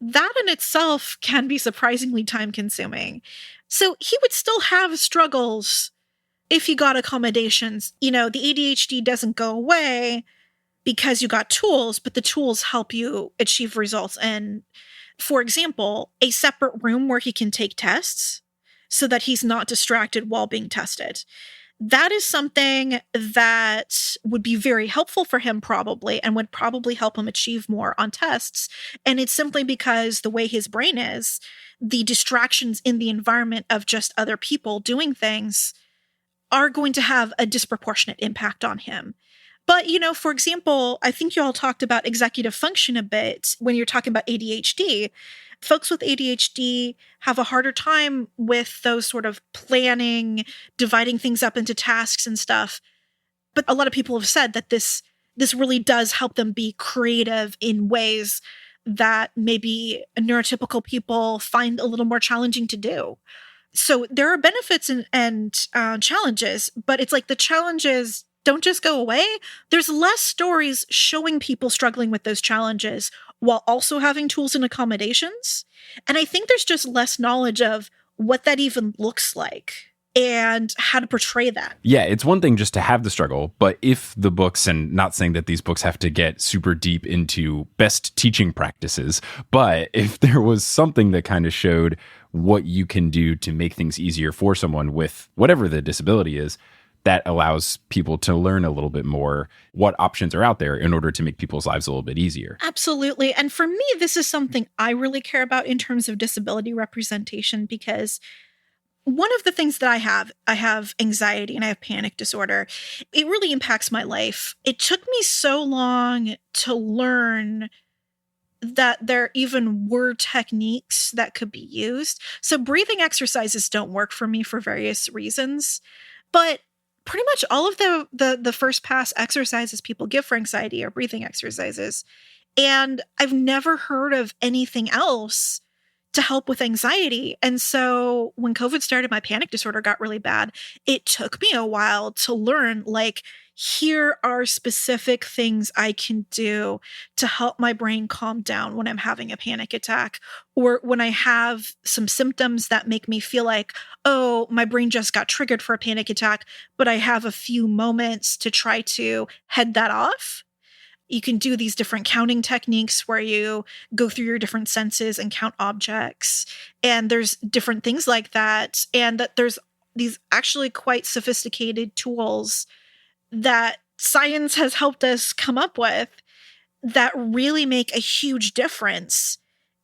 A: that in itself can be surprisingly time consuming. So he would still have struggles if you got accommodations. You know, the ADHD doesn't go away because you got tools, but the tools help you achieve results. And for example, a separate room where he can take tests so that he's not distracted while being tested. That is something that would be very helpful for him probably, and would probably help him achieve more on tests. And it's simply because the way his brain is, the distractions in the environment of just other people doing things are going to have a disproportionate impact on him. But, you know, for example, I think you all talked about executive function a bit when you're talking about ADHD. Folks with ADHD have a harder time with those sort of planning, dividing things up into tasks and stuff. But a lot of people have said that this really does help them be creative in ways that maybe neurotypical people find a little more challenging to do. So there are benefits and challenges, but it's like the challenges don't just go away. There's less stories showing people struggling with those challenges while also having tools and accommodations. And I think there's just less knowledge of what that even looks like and how to portray that.
B: Yeah, it's one thing just to have the struggle, but if the books, and not saying that these books have to get super deep into best teaching practices, but if there was something that kind of showed what you can do to make things easier for someone with whatever the disability is, that allows people to learn a little bit more what options are out there in order to make people's lives a little bit easier.
A: Absolutely. And for me, this is something I really care about in terms of disability representation, because one of the things that I have anxiety and I have panic disorder. It really impacts my life. It took me so long to learn that there even were techniques that could be used. So breathing exercises don't work for me for various reasons, but pretty much all of the first pass exercises people give for anxiety are breathing exercises. And I've never heard of anything else to help with anxiety. And so when COVID started, my panic disorder got really bad. It took me a while to learn, like, here are specific things I can do to help my brain calm down when I'm having a panic attack, or when I have some symptoms that make me feel like, oh, my brain just got triggered for a panic attack, but I have a few moments to try to head that off. You can do these different counting techniques where you go through your different senses and count objects. And there's different things like that. And that there's these actually quite sophisticated tools that science has helped us come up with that really make a huge difference.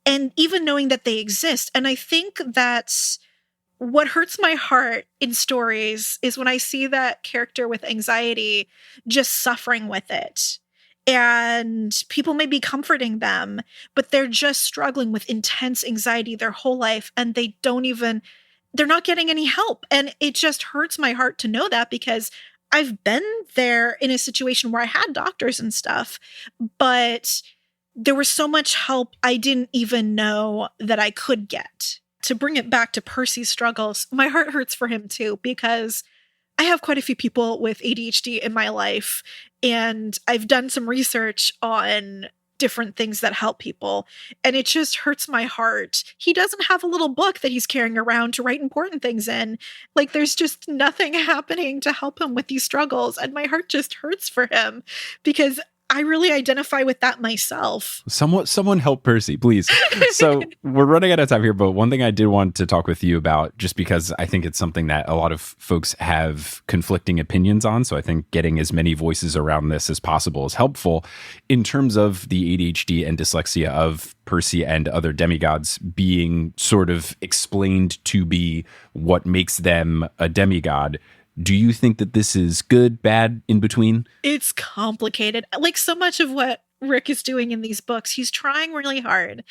A: And even knowing that they exist. And I think that's what hurts my heart in stories is when I see that character with anxiety just suffering with it. And people may be comforting them, but they're just struggling with intense anxiety their whole life. And they're not getting any help. And it just hurts my heart to know that, because I've been there in a situation where I had doctors and stuff, but there was so much help I didn't even know that I could get. To bring it back to Percy's struggles, my heart hurts for him too, because I have quite a few people with ADHD in my life, and I've done some research on different things that help people, and it just hurts my heart. He doesn't have a little book that he's carrying around to write important things in. Like, there's just nothing happening to help him with these struggles, and my heart just hurts for him because I really identify with that myself.
B: Someone help Percy, please. So we're running out of time here, but one thing I did want to talk with you about, just because I think it's something that a lot of folks have conflicting opinions on. So I think getting as many voices around this as possible is helpful in terms of the ADHD and dyslexia of Percy and other demigods being sort of explained to be what makes them a demigod. Do you think that this is good, bad, in between?
A: It's complicated. Like so much of what Rick is doing in these books, he's trying really hard.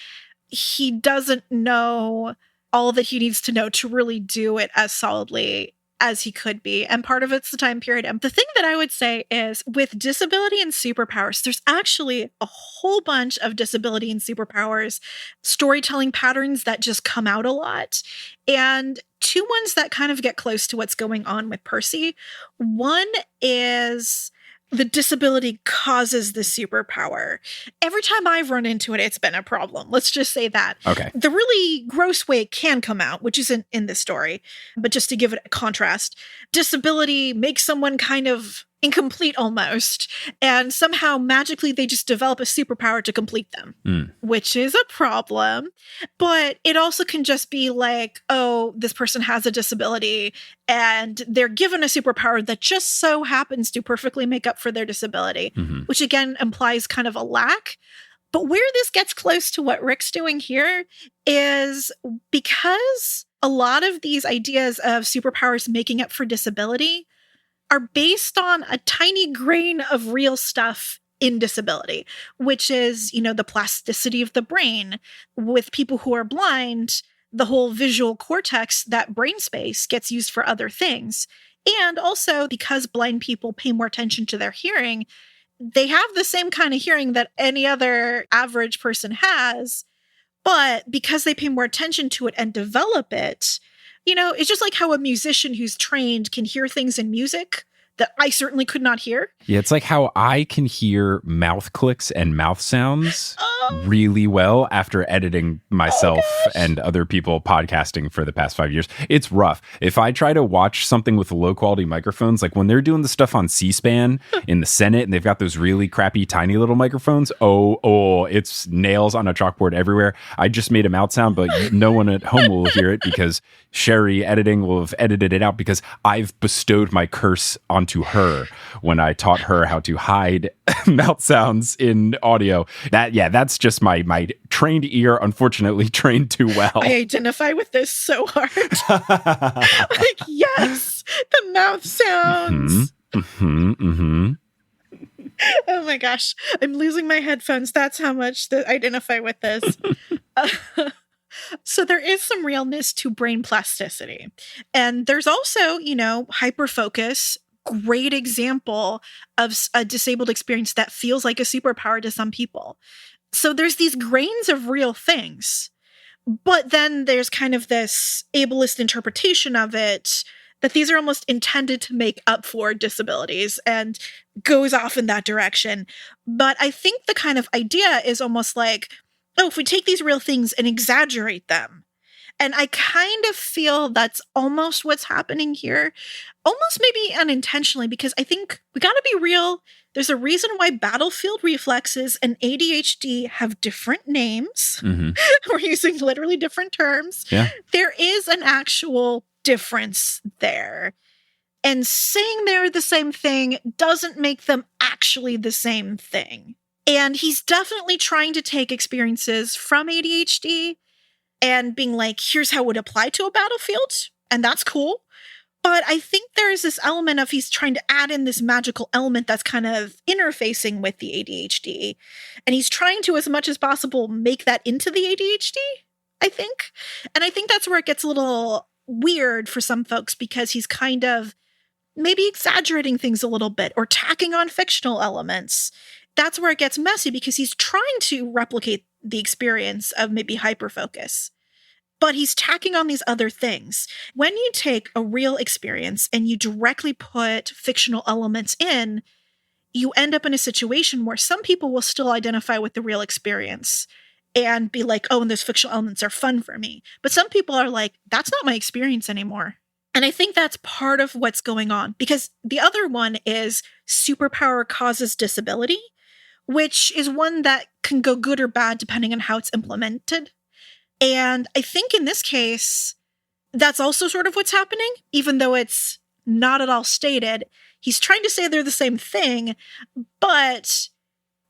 A: He doesn't know all that he needs to know to really do it as solidly as he could be. And part of it's the time period. And the thing that I would say is with disability and superpowers, there's actually a whole bunch of disability and superpowers storytelling patterns that just come out a lot. And two ones that kind of get close to what's going on with Percy. One is the disability causes the superpower. Every time I've run into it, it's been a problem. Let's just say that.
B: Okay.
A: The really gross way it can come out, which isn't in this story, but just to give it a contrast, disability makes someone kind of incomplete almost, and somehow magically they just develop a superpower to complete them, which is a problem. But it also can just be like, oh, this person has a disability and they're given a superpower that just so happens to perfectly make up for their disability, which again implies kind of a lack. But where this gets close to what Rick's doing here is because a lot of these ideas of superpowers making up for disability are based on a tiny grain of real stuff in disability, which is, the plasticity of the brain. With people who are blind, the whole visual cortex, that brain space, gets used for other things. And also, because blind people pay more attention to their hearing, they have the same kind of hearing that any other average person has. But because they pay more attention to it and develop it, it's just like how a musician who's trained can hear things in music that I certainly could not hear.
B: Yeah, it's like how I can hear mouth clicks and mouth sounds really well after editing myself and other people podcasting for the past 5 years. It's rough. If I try to watch something with low quality microphones, like when they're doing the stuff on C-SPAN in the Senate and they've got those really crappy tiny little microphones, it's nails on a chalkboard everywhere. I just made a mouth sound, but no one at home will hear it because Sherry editing will have edited it out because I've bestowed my curse onto her when I taught her how to hide mouth sounds in audio. That's just my trained ear, unfortunately trained too well.
A: I identify with this so hard. Like, yes, the mouth sounds. Oh my gosh, I'm losing my headphones. That's how much I identify with this. So there is some realness to brain plasticity. And there's also, hyperfocus. Great example of a disabled experience that feels like a superpower to some people. So there's these grains of real things, but then there's kind of this ableist interpretation of it that these are almost intended to make up for disabilities and goes off in that direction. But I think the kind of idea is almost like, if we take these real things and exaggerate them. And I kind of feel that's almost what's happening here, almost maybe unintentionally, because I think we got to be real. There's a reason why battlefield reflexes and ADHD have different names.
B: Mm-hmm.
A: We're using literally different terms.
B: Yeah.
A: There is an actual difference there. And saying they're the same thing doesn't make them actually the same thing. And he's definitely trying to take experiences from ADHD and being like, here's how it would apply to a battlefield. And that's cool. But I think there's this element of he's trying to add in this magical element that's kind of interfacing with the ADHD. And he's trying to, as much as possible, make that into the ADHD, I think. And I think that's where it gets a little weird for some folks, because he's kind of maybe exaggerating things a little bit or tacking on fictional elements. That's where it gets messy, because he's trying to replicate the experience of maybe hyperfocus, but he's tacking on these other things. When you take a real experience and you directly put fictional elements in, you end up in a situation where some people will still identify with the real experience and be like, oh, and those fictional elements are fun for me. But some people are like, that's not my experience anymore. And I think that's part of what's going on, because the other one is superpower causes disability, which is one that can go good or bad depending on how it's implemented. And I think in this case, that's also sort of what's happening, even though it's not at all stated. He's trying to say they're the same thing, but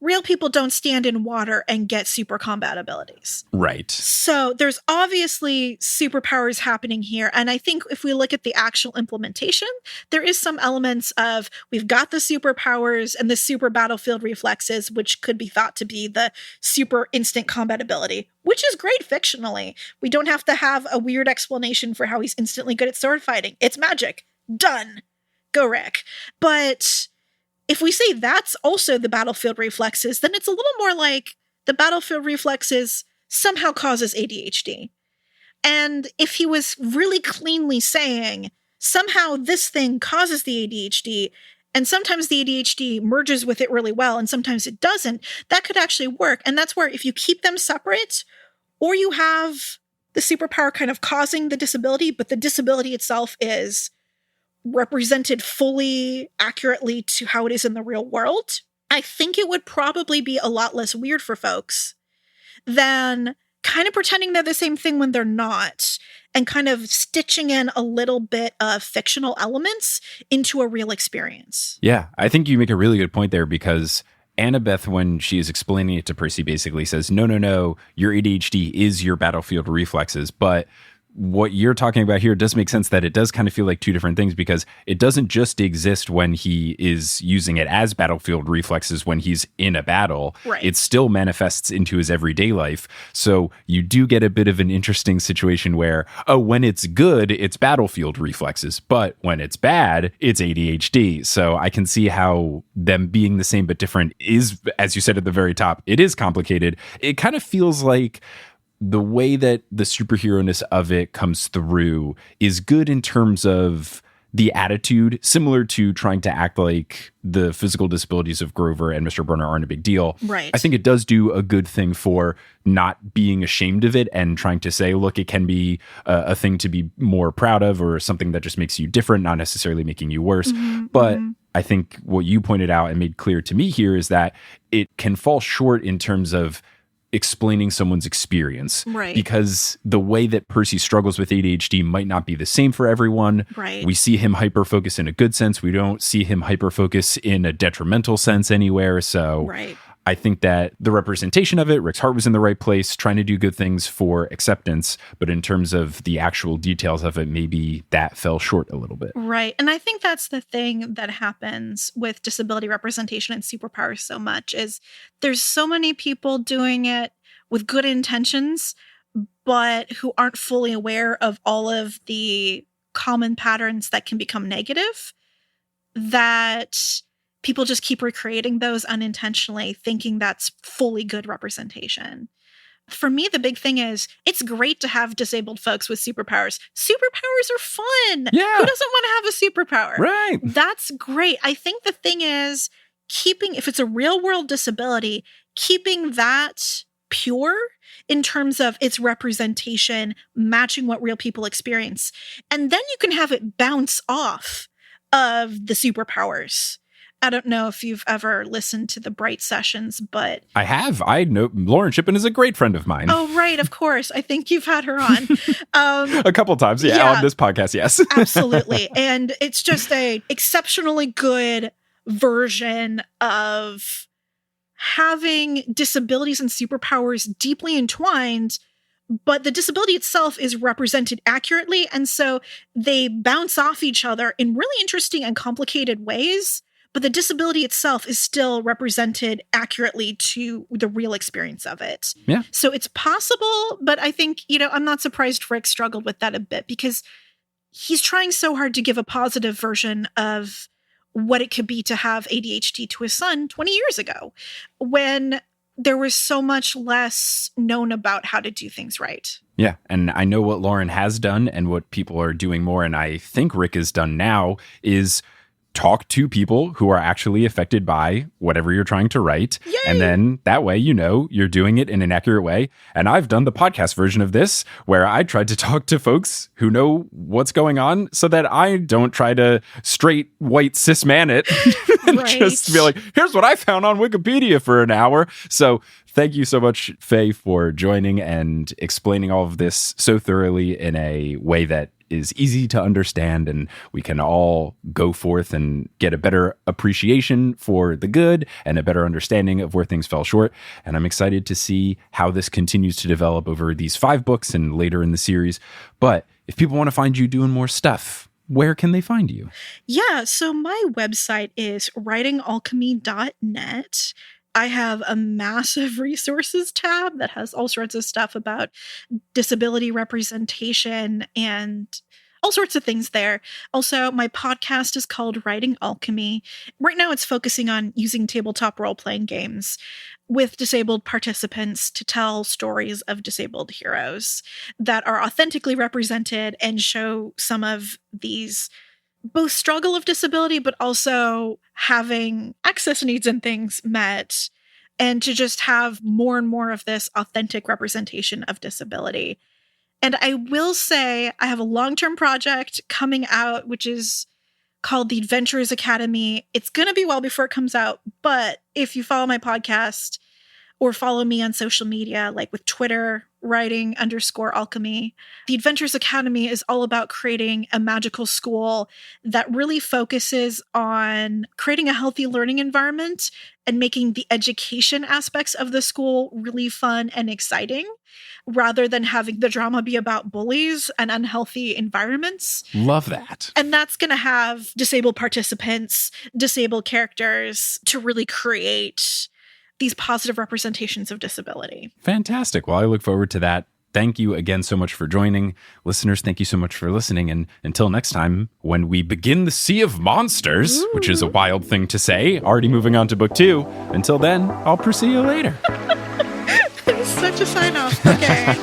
A: real people don't stand in water and get super combat abilities.
B: Right.
A: So there's obviously superpowers happening here. And I think if we look at the actual implementation, there is some elements of we've got the superpowers and the super battlefield reflexes, which could be thought to be the super instant combat ability, which is great fictionally. We don't have to have a weird explanation for how he's instantly good at sword fighting. It's magic. Done. Go, Rick. But if we say that's also the battlefield reflexes, then it's a little more like the battlefield reflexes somehow causes ADHD. And if he was really cleanly saying somehow this thing causes the ADHD, and sometimes the ADHD merges with it really well, and sometimes it doesn't, that could actually work. And that's where if you keep them separate, or you have the superpower kind of causing the disability, but the disability itself is represented fully accurately to how it is in the real world, I think it would probably be a lot less weird for folks than kind of pretending they're the same thing when they're not, and kind of stitching in a little bit of fictional elements into a real experience.
B: Yeah, I think you make a really good point there, because Annabeth, when she is explaining it to Percy, basically says, no, your ADHD is your battlefield reflexes. But what you're talking about here does make sense, that it does kind of feel like two different things, because it doesn't just exist when he is using it as battlefield reflexes when he's in a battle.
A: Right.
B: It still manifests into his everyday life. So you do get a bit of an interesting situation where, when it's good, it's battlefield reflexes, but when it's bad, it's ADHD. So I can see how them being the same but different is, as you said at the very top, it is complicated. It kind of feels like the way that the superhero-ness of it comes through is good in terms of the attitude, similar to trying to act like the physical disabilities of Grover and Mr. Burner aren't a big deal.
A: Right.
B: I think it does do a good thing for not being ashamed of it and trying to say, look, it can be a thing to be more proud of, or something that just makes you different, not necessarily making you worse. But I think what you pointed out and made clear to me here is that it can fall short in terms of explaining someone's experience.
A: Right.
B: Because the way that Percy struggles with ADHD might not be the same for everyone.
A: Right.
B: We see him hyperfocus in a good sense. We don't see him hyperfocus in a detrimental sense anywhere. So
A: right.
B: I think that the representation of it, Rick's heart was in the right place, trying to do good things for acceptance. But in terms of the actual details of it, maybe that fell short a little bit.
A: Right. And I think that's the thing that happens with disability representation and superpowers so much, is there's so many people doing it with good intentions, but who aren't fully aware of all of the common patterns that can become negative, that people just keep recreating those unintentionally, thinking that's fully good representation. For me, the big thing is it's great to have disabled folks with superpowers. Superpowers are fun.
B: Yeah.
A: Who doesn't want to have a superpower?
B: Right.
A: That's great. I think the thing is if it's a real world disability, keeping that pure in terms of its representation, matching what real people experience. And then you can have it bounce off of the superpowers. I don't know if you've ever listened to the Bright sessions, but
B: I have. I know Lauren Shippen is a great friend of mine.
A: Oh, right. Of course. I think you've had her on.
B: A couple times. Yeah. On this podcast. Yes.
A: Absolutely. And it's just a exceptionally good version of having disabilities and superpowers deeply entwined, but the disability itself is represented accurately. And so they bounce off each other in really interesting and complicated ways. But the disability itself is still represented accurately to the real experience of it.
B: Yeah.
A: So it's possible, but I think, I'm not surprised Rick struggled with that a bit because he's trying so hard to give a positive version of what it could be to have ADHD to his son 20 years ago, when there was so much less known about how to do things right.
B: Yeah. And I know what Lauren has done and what people are doing more, and I think Rick has done now, is talk to people who are actually affected by whatever you're trying to write.
A: Yay!
B: And then that way, you're doing it in an accurate way. And I've done the podcast version of this where I tried to talk to folks who know what's going on so that I don't try to straight white cis man it and just be like, here's what I found on Wikipedia for an hour. So thank you so much, Faye, for joining and explaining all of this so thoroughly in a way that is easy to understand, and we can all go forth and get a better appreciation for the good and a better understanding of where things fell short. And I'm excited to see how this continues to develop over these 5 books and later in the series. But if people want to find you doing more stuff, where can they find you?
A: Yeah, so my website is writingalchemy.net. I have a massive resources tab that has all sorts of stuff about disability representation and all sorts of things there. Also, my podcast is called Writing Alchemy. Right now it's focusing on using tabletop role-playing games with disabled participants to tell stories of disabled heroes that are authentically represented and show some of these both struggle of disability, but also having access needs and things met, and to just have more and more of this authentic representation of disability. And I will say I have a long-term project coming out, which is called the Adventurers Academy. It's going to be well before it comes out, but if you follow my podcast or follow me on social media, like with Twitter, writing_alchemy. The Adventures Academy is all about creating a magical school that really focuses on creating a healthy learning environment and making the education aspects of the school really fun and exciting, rather than having the drama be about bullies and unhealthy environments.
B: Love that.
A: And that's going to have disabled participants, disabled characters to really create these positive representations of disability.
B: Fantastic. Well, I look forward to that. Thank you again so much for joining. Listeners, thank you so much for listening. And until next time, when we begin the Sea of Monsters, which is a wild thing to say, already moving on to book 2. Until then, I'll see you later.
A: Such a sign off. Okay.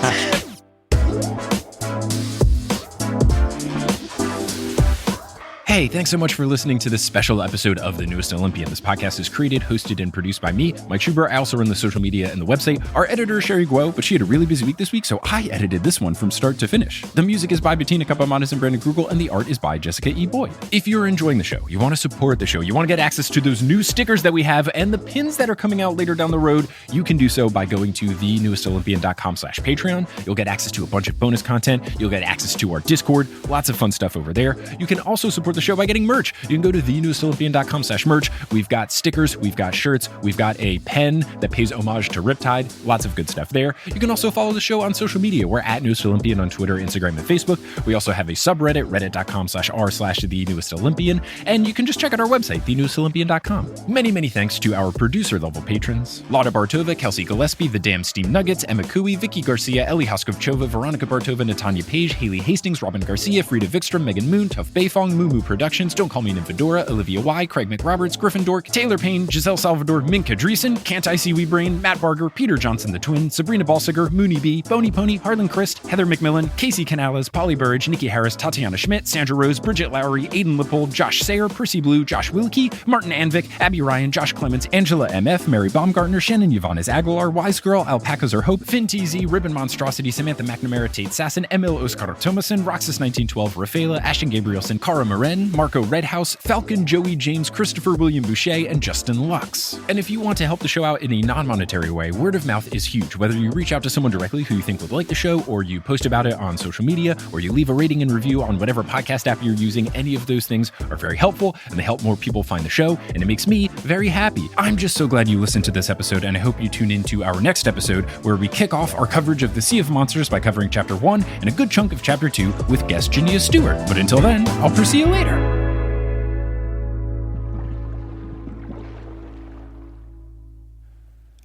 B: Hey, thanks so much for listening to this special episode of The Newest Olympian. This podcast is created, hosted, and produced by me, Mike Schubert. I also run the social media and the website. Our editor is Sherry Guo, but she had a really busy week this week, so I edited this one from start to finish. The music is by Bettina Kapamanis and Brandon Krugel, and the art is by Jessica E. Boyd. If you're enjoying the show, you want to support the show, you want to get access to those new stickers that we have and the pins that are coming out later down the road, you can do so by going to thenewestolympian.com/Patreon. You'll get access to a bunch of bonus content. You'll get access to our Discord. Lots of fun stuff over there. You can also support the show by getting merch. You can go to thenewestolympian.com/merch. We've got stickers, we've got shirts, we've got a pen that pays homage to Riptide. Lots of good stuff there. You can also follow the show on social media. We're at Newest Olympian on Twitter, Instagram, and Facebook. We also have a subreddit, reddit.com/r/thenewestolympian. And you can just check out our website, thenewestolympian.com. Many, many thanks to our producer level patrons: Lauda Bartova, Kelsey Gillespie, The Damn Steam Nuggets, Emma Cooey, Vicky Garcia, Ellie Hoskovchova, Veronica Bartova, Natanya Page, Haley Hastings, Robin Garcia, Frida Vikstrom, Megan Moon, Tough Beifong, Moo Productions, Don't Call Me Nymphadora, Olivia Y, Craig McRoberts, Griffin Dork, Taylor Payne, Giselle Salvador, Minka Dreesen, Can't I See We Brain, Matt Barger, Peter Johnson the Twin, Sabrina Balsiger, Mooney B, Boney Pony, Harlan Christ, Heather McMillan, Casey Canales, Polly Burridge, Nikki Harris, Tatiana Schmidt, Sandra Rose, Bridget Lowry, Aidan Lippold, Josh Sayer, Percy Blue, Josh Wilkie, Martin Anvik, Abby Ryan, Josh Clements, Angela MF, Mary Baumgartner, Shannon Yvonne Aguilar, Wise Girl, Alpacas Are Hope, Finn TZ, Ribbon Monstrosity, Samantha McNamara, Tate Sasson, Emil Oscar Thomason, Roxas 1912, Rafaela, Ashton Gabrielson, Cara Moren, Jordan, Marco Redhouse, Falcon, Joey James, Christopher William Boucher, and Justin Lux. And if you want to help the show out in a non-monetary way, word of mouth is huge. Whether you reach out to someone directly who you think would like the show, or you post about it on social media, or you leave a rating and review on whatever podcast app you're using, any of those things are very helpful, and they help more people find the show, and it makes me very happy. I'm just so glad you listened to this episode, and I hope you tune into our next episode, where we kick off our coverage of the Sea of Monsters by covering Chapter 1 and a good chunk of Chapter 2 with guest Jania Stewart. But until then, I'll see you later.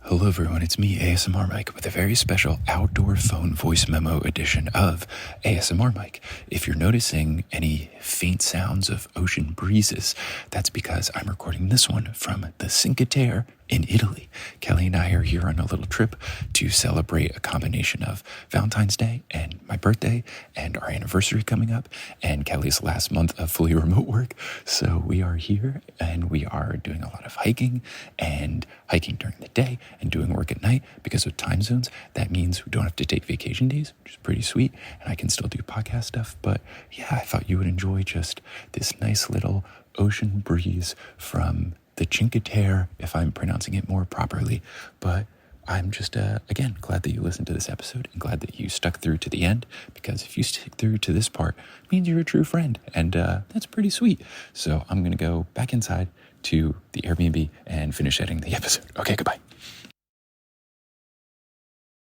B: Hello everyone, it's me, ASMR Mike, with a very special outdoor phone voice memo edition of ASMR Mike. If you're noticing any faint sounds of ocean breezes, that's because I'm recording this one from the Cinque Terre in Italy. Kelly and I are here on a little trip to celebrate a combination of Valentine's Day and my birthday and our anniversary coming up and Kelly's last month of fully remote work. So we are here and we are doing a lot of hiking and hiking during the day and doing work at night because of time zones. That means we don't have to take vacation days, which is pretty sweet. And I can still do podcast stuff. But yeah, I thought you would enjoy just this nice little ocean breeze from the Cinque Terre, if I'm pronouncing it more properly. But I'm just, again, glad that you listened to this episode and glad that you stuck through to the end, because if you stick through to this part, it means you're a true friend, and that's pretty sweet. So I'm going to go back inside to the Airbnb and finish editing the episode. Okay, goodbye.